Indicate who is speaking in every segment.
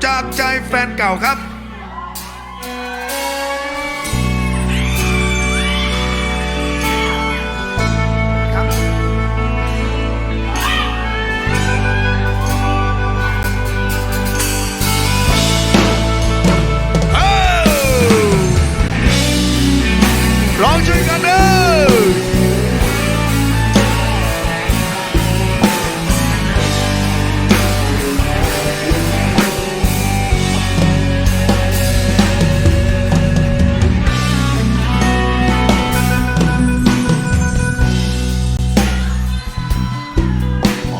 Speaker 1: จากใจแฟนเก่าครับร้องช่วยกันเด้อ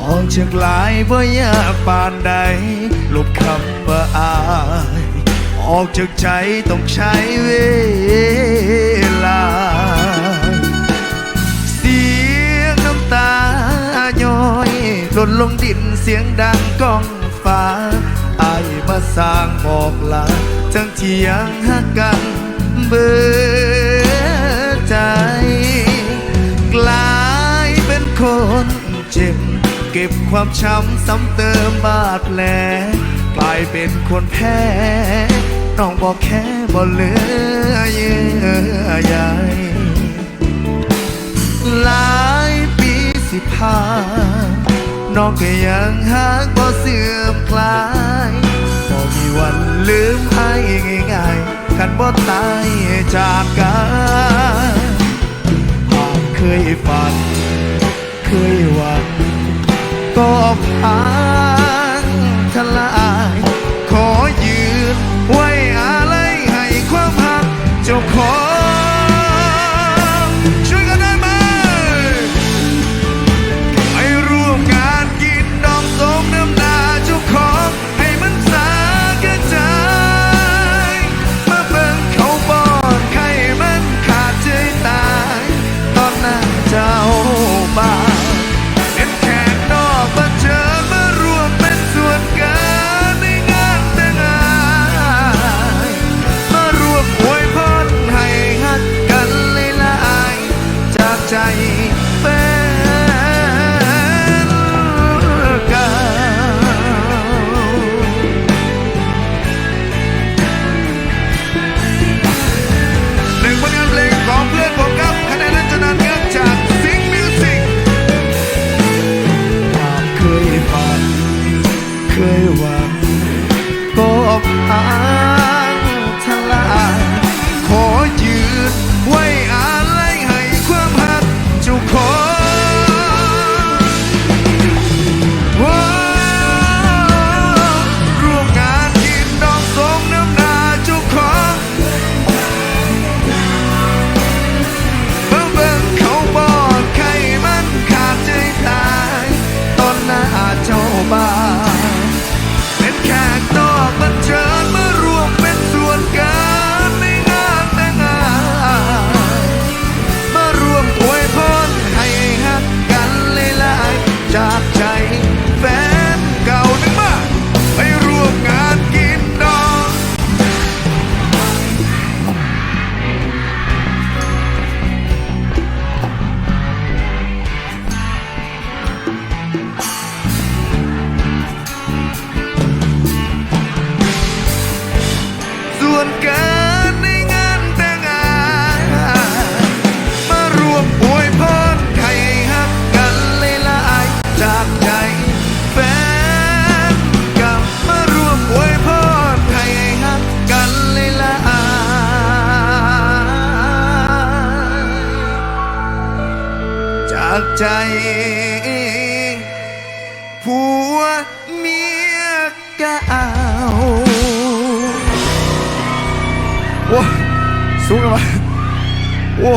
Speaker 1: ออกจากลายบ่ยากปานใดลบคำว่าอายออกจากใจต้องใช้เวลาเสียงน้ำตาย้อยหล่นลงดินเสียงดังก้องฟ้าอายมาสร้างบอกลาทั้งที่ยังหักกันเบิดใจกลายเป็นคนเจ็บเก็บความช้ำซ้ำเติมบาดแผลกลายเป็นคนแพ้น้องบอกแค่บ่เหลือเยื่อใยหลายปีสิผ่านน้องก็ยังหักบ่เสื่อมคลายบ่มีวันลืมให้ง่ายๆคันบ่ตายจากกันหากเคยฝันเคยหวังก็พังทลายขอยืนไว้อะไรให้ความหักเจ้าของช่วยกันได้ไหมให้ร่วมงานกินดองสมน้ำหน้าเจ้าของให้มันสาแก่ใจมาเบิ่งเขาบอนใครมันขาดใจตายตอนนั้นเจ้าบ้าใจแฟนเก่าหนึ่งผลงานเพลงของเพื่อนผมครับคะแนนนั้นจะนานเงินจากซิงมิวสิกเคยฝันเคยหวังก็พังทลายขอยืนไว้อะไรให้ความหักเจ้าของร่วมงานกินดองสมน้ำหน้าเจ้าของเบิ่งเขาบอกใครมันขาดใจตายตอนหน้าเจ้าบ้าเป็นแขกนอกบันเชิญมาร่วมเป็นส่วนกันในงานแต่งงานมาร่วมอวยพรให้ฮักกันหลายๆจากใจแฟนเก่าหนึ่งมาให้ร่วมงานกินดองส่วนกันในงานแต่งงานมารวมอวยพรให้ฮักกันหลายๆจากใจแฟนเก่ามารวมอวยพรให้ฮักกันหลายๆจากใจผัวเมียเก่าโอ้สูงกันมาโอ้